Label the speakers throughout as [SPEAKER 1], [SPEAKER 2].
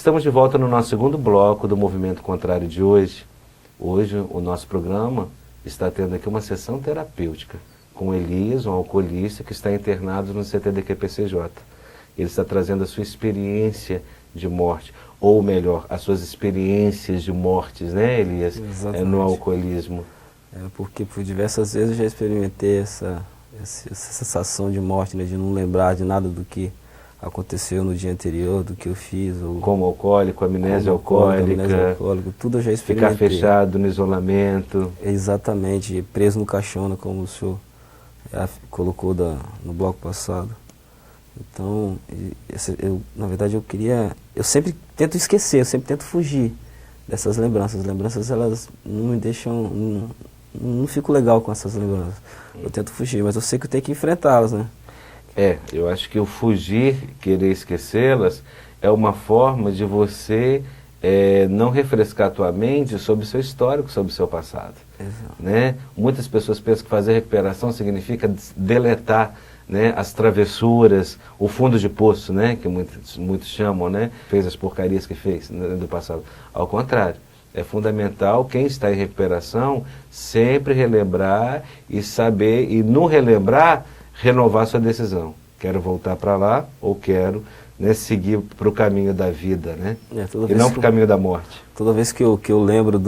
[SPEAKER 1] Estamos de volta no nosso segundo bloco do Movimento Contrário de hoje. Hoje o nosso programa está tendo aqui uma sessão terapêutica com Elias, um alcoolista que está internado no CTDQ-PCJ. Ele está trazendo a sua experiência de morte, ou melhor, as suas experiências de mortes, né, Elias? No alcoolismo.
[SPEAKER 2] Porque por diversas vezes eu já experimentei essa sensação de morte, né, de não lembrar de nada do que aconteceu no dia anterior, do que eu fiz.
[SPEAKER 1] Como alcoólico, amnésia alcoólica,
[SPEAKER 2] tudo eu já experimentei.
[SPEAKER 1] Ficar fechado no isolamento.
[SPEAKER 2] Exatamente, preso no caixão, como o senhor colocou no bloco passado. Então, na verdade eu sempre tento esquecer, eu sempre tento fugir dessas lembranças. As lembranças, elas não me deixam, não fico legal com essas lembranças. Eu tento fugir, mas eu sei que eu tenho que enfrentá-las, né?
[SPEAKER 1] Eu acho que o fugir, querer esquecê-las, é uma forma de você não refrescar a tua mente sobre o seu histórico, sobre o seu passado.
[SPEAKER 2] Exato.
[SPEAKER 1] Né? Muitas pessoas pensam que fazer recuperação significa deletar, né, as travessuras, o fundo de poço, né, que muitos chamam, né, fez as porcarias que fez, né, do passado. Ao contrário, é fundamental quem está em recuperação sempre relembrar e saber, e no relembrar, renovar sua decisão. Quero voltar para lá ou quero, né, seguir para o caminho da vida, né? E não para o caminho da morte.
[SPEAKER 2] Toda vez que eu lembro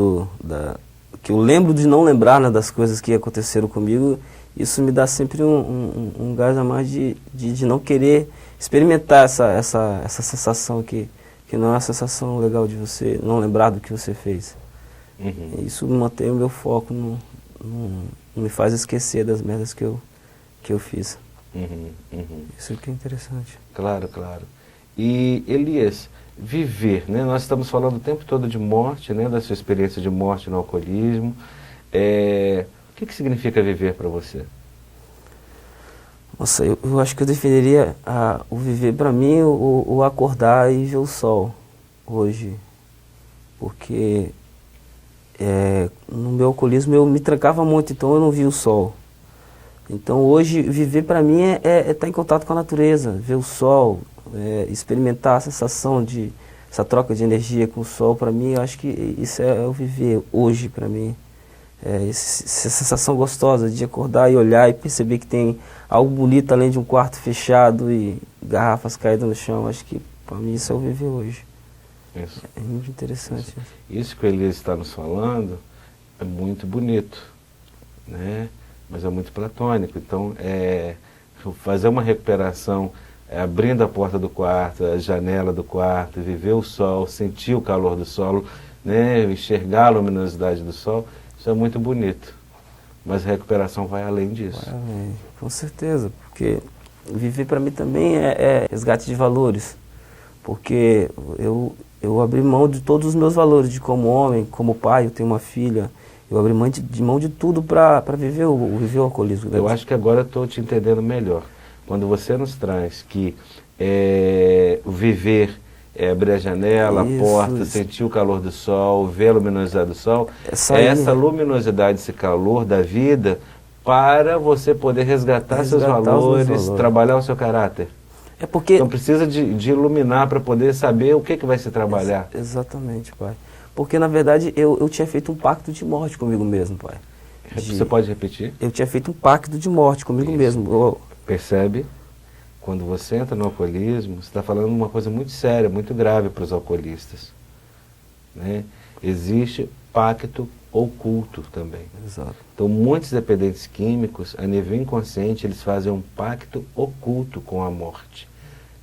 [SPEAKER 2] que eu lembro de não lembrar, né, das coisas que aconteceram comigo, isso me dá sempre um gás a mais de não querer experimentar essa sensação que não é uma sensação legal de você não lembrar do que você fez.
[SPEAKER 1] Uhum.
[SPEAKER 2] Isso mantém o meu foco, não me faz esquecer das merdas que eu fiz.
[SPEAKER 1] Uhum, uhum.
[SPEAKER 2] Isso que é interessante.
[SPEAKER 1] Claro, claro. E, Elias, viver, né? Nós estamos falando o tempo todo de morte, né? Da sua experiência de morte no alcoolismo. O que significa viver para você?
[SPEAKER 2] Nossa, eu acho que eu definiria o viver para mim, o acordar e ver o sol hoje. Porque no meu alcoolismo eu me trancava muito, então eu não via o sol. Então hoje viver para mim é estar em contato com a natureza, ver o sol, experimentar a sensação essa troca de energia com o sol. Para mim, eu acho que isso é o viver hoje para mim. Essa sensação gostosa de acordar e olhar e perceber que tem algo bonito além de um quarto fechado e garrafas caídas no chão. Acho que para mim isso é o viver hoje.
[SPEAKER 1] Isso.
[SPEAKER 2] É muito interessante.
[SPEAKER 1] Isso que o Elias está nos falando é muito bonito, né? Mas é muito platônico. Então, fazer uma recuperação abrindo a porta do quarto, a janela do quarto, viver o sol, sentir o calor do solo, né? Enxergar a luminosidade do sol, isso é muito bonito. Mas a recuperação vai além disso.
[SPEAKER 2] Vai além, com certeza, porque viver para mim também é resgate de valores. Porque eu abri mão de todos os meus valores, de como homem, como pai, eu tenho uma filha. Eu abri mão de tudo para viver o alcoolismo.
[SPEAKER 1] Eu acho que agora eu estou te entendendo melhor. Quando você nos traz que o viver é abrir a janela, a porta, sentir o calor do sol, ver a luminosidade do sol, essa luminosidade, esse calor da vida, para você poder resgatar seus valores, trabalhar o seu caráter. Então precisa de iluminar para poder saber o que vai se trabalhar.
[SPEAKER 2] Exatamente, pai. Porque, na verdade, eu tinha feito um pacto de morte comigo mesmo, pai.
[SPEAKER 1] Você pode repetir?
[SPEAKER 2] Eu tinha feito um pacto de morte comigo mesmo.
[SPEAKER 1] Percebe? Quando você entra no alcoolismo, você está falando uma coisa muito séria, muito grave para os alcoolistas. Né? Existe pacto oculto também.
[SPEAKER 2] Exato.
[SPEAKER 1] Então, muitos dependentes químicos, a nível inconsciente, eles fazem um pacto oculto com a morte.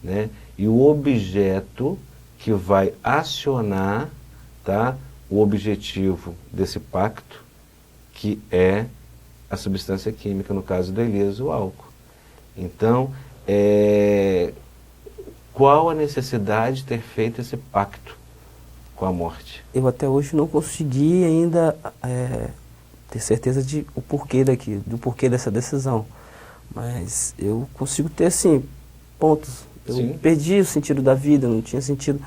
[SPEAKER 1] Né? E o objeto que vai acionar, tá, o objetivo desse pacto, que é a substância química, no caso do Elias, o álcool. Então, qual a necessidade de ter feito esse pacto com a morte?
[SPEAKER 2] Eu até hoje não consegui ainda ter certeza do porquê dessa decisão. Mas eu consigo ter, assim, pontos. Eu perdi o sentido da vida, não tinha sentido.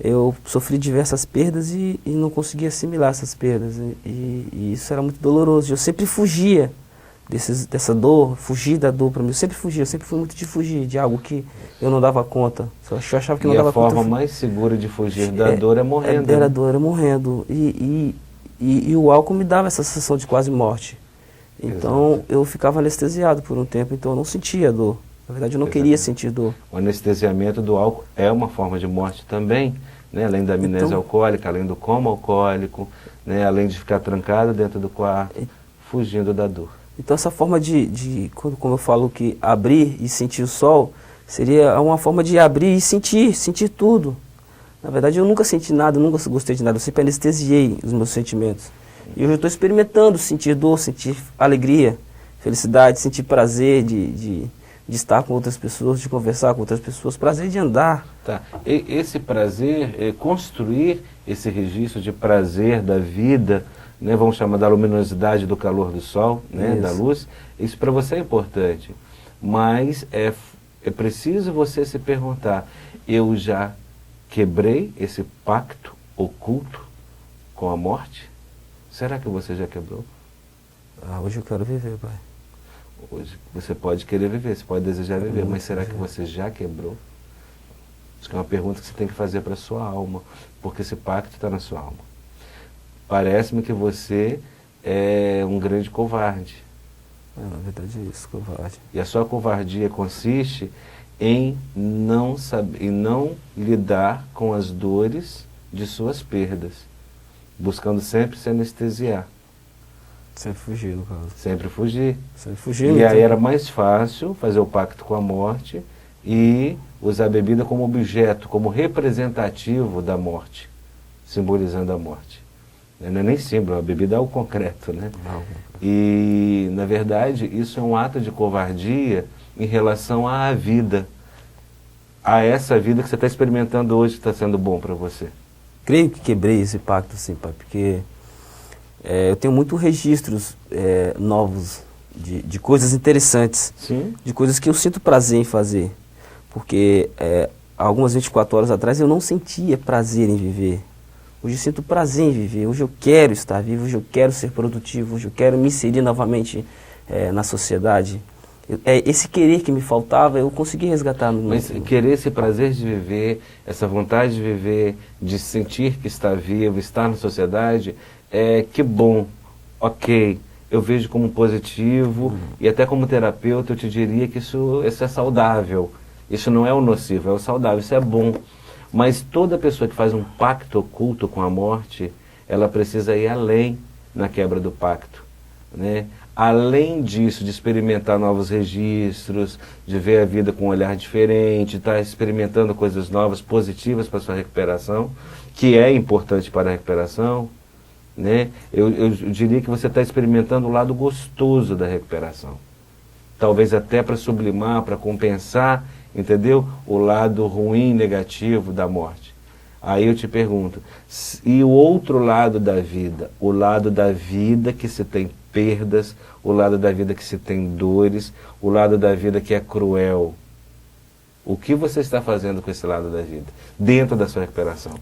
[SPEAKER 2] Eu sofri diversas perdas e não conseguia assimilar essas perdas. E isso era muito doloroso. Eu sempre fugia dessa dor, fugir da dor para mim. Eu sempre fugia, eu sempre fui muito de fugir de algo que eu não dava conta. Eu achava que não dava conta.
[SPEAKER 1] E a forma mais segura de fugir da dor é morrendo.
[SPEAKER 2] Era dor, era morrendo. E o álcool me dava essa sensação de quase morte. Então, exato, eu ficava anestesiado por um tempo, então eu não sentia dor. Na verdade, eu não queria sentir dor.
[SPEAKER 1] O anestesiamento do álcool é uma forma de morte também, né? Além da amnésia alcoólica, além do coma alcoólico, né? Além de ficar trancado dentro do quarto, fugindo da dor.
[SPEAKER 2] Então, essa forma como eu falo que abrir e sentir o sol, seria uma forma de abrir e sentir tudo. Na verdade, eu nunca senti nada, nunca gostei de nada, eu sempre anestesiei os meus sentimentos. E hoje eu estou experimentando sentir dor, sentir alegria, felicidade, sentir prazer de estar com outras pessoas, de conversar com outras pessoas, prazer de andar.
[SPEAKER 1] Tá. E esse prazer, construir esse registro de prazer da vida, né, vamos chamar da luminosidade do calor do sol, né, da luz, isso para você é importante. Mas é preciso você se perguntar, eu já quebrei esse pacto oculto com a morte? Será que você já quebrou?
[SPEAKER 2] Hoje eu quero viver, pai.
[SPEAKER 1] Hoje você pode querer viver, você pode desejar viver, mas será que você já quebrou? Isso é uma pergunta que você tem que fazer para a sua alma, porque esse pacto está na sua alma. Parece-me que você é um grande covarde.
[SPEAKER 2] Na verdade é isso, covarde.
[SPEAKER 1] E a sua covardia consiste em não saber, em não lidar com as dores de suas perdas, buscando sempre se anestesiar.
[SPEAKER 2] Sempre fugir, no caso.
[SPEAKER 1] Sempre fugir.
[SPEAKER 2] Sempre fugir.
[SPEAKER 1] E aí era mais fácil fazer o pacto com a morte e usar a bebida como objeto, como representativo da morte, simbolizando a morte. Não é nem símbolo, a bebida é o concreto, né?
[SPEAKER 2] Não.
[SPEAKER 1] E, na verdade, isso é um ato de covardia em relação à vida, a essa vida que você está experimentando hoje, que está sendo bom para você.
[SPEAKER 2] Creio que quebrei esse pacto, sim, pai, porque eu tenho muitos registros novos de coisas interessantes,
[SPEAKER 1] sim,
[SPEAKER 2] de coisas que eu sinto prazer em fazer, porque algumas 24 horas atrás eu não sentia prazer em viver. Hoje eu sinto prazer em viver, hoje eu quero estar vivo, hoje eu quero ser produtivo, hoje eu quero me inserir novamente na sociedade. Esse querer que me faltava, eu consegui resgatar.
[SPEAKER 1] Mas querer esse prazer de viver, essa vontade de viver, de sentir que está vivo, estar na sociedade, que bom, ok, eu vejo como positivo e até como terapeuta eu te diria que isso é saudável. Isso não é o nocivo, é o saudável, isso é bom. Mas toda pessoa que faz um pacto oculto com a morte, ela precisa ir além na quebra do pacto, né? Além disso, de experimentar novos registros, de ver a vida com um olhar diferente, de estar experimentando coisas novas, positivas para a sua recuperação, que é importante para a recuperação, né? Eu diria que você está experimentando o lado gostoso da recuperação. Talvez até para sublimar, para compensar, entendeu? O lado ruim, negativo da morte. Aí eu te pergunto, e o outro lado da vida? O lado da vida que se tem perdas, o lado da vida que se tem dores, o lado da vida que é cruel. O que você está fazendo com esse lado da vida? Dentro da sua recuperação.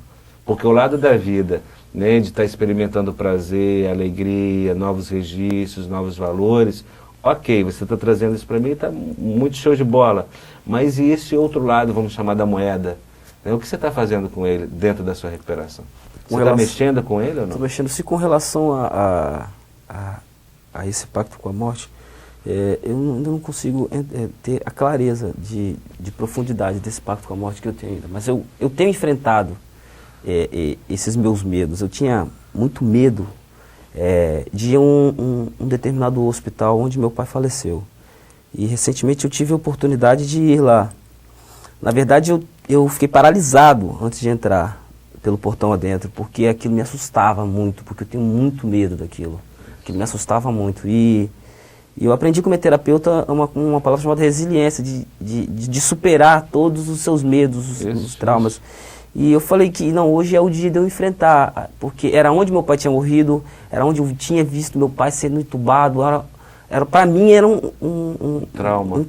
[SPEAKER 1] Porque o lado da vida, né, de estar experimentando prazer, alegria, novos registros, novos valores, ok, você está trazendo isso para mim, está muito show de bola. Mas e esse outro lado, vamos chamar da moeda? O que você está fazendo com ele dentro da sua recuperação? Você está mexendo com ele ou não?
[SPEAKER 2] Estou mexendo. Se com relação a esse pacto com a morte, eu ainda não consigo ter a clareza de profundidade desse pacto com a morte que eu tenho ainda. Mas eu tenho enfrentado esses meus medos. Eu tinha muito medo de um determinado hospital onde meu pai faleceu. E recentemente eu tive a oportunidade de ir lá. Na verdade, eu fiquei paralisado antes de entrar pelo portão adentro, porque aquilo me assustava muito, porque eu tenho muito medo daquilo. Aquilo me assustava muito. E eu aprendi com minha terapeuta uma palavra chamada resiliência, de superar todos os seus medos, os traumas. E eu falei que não, hoje é o dia de eu enfrentar, porque era onde meu pai tinha morrido, era onde eu tinha visto meu pai sendo entubado, para mim era um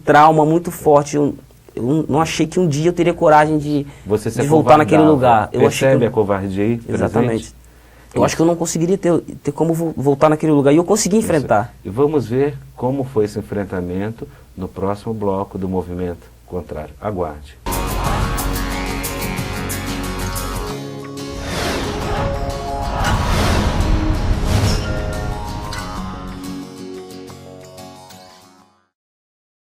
[SPEAKER 2] trauma muito forte. Eu não achei que um dia eu teria coragem de voltar naquele lugar.
[SPEAKER 1] Percebe a covardia aí?
[SPEAKER 2] Exatamente. Eu acho que eu não conseguiria ter como voltar naquele lugar. E eu consegui enfrentar.
[SPEAKER 1] E vamos ver como foi esse enfrentamento no próximo bloco do Movimento Contrário. Aguarde.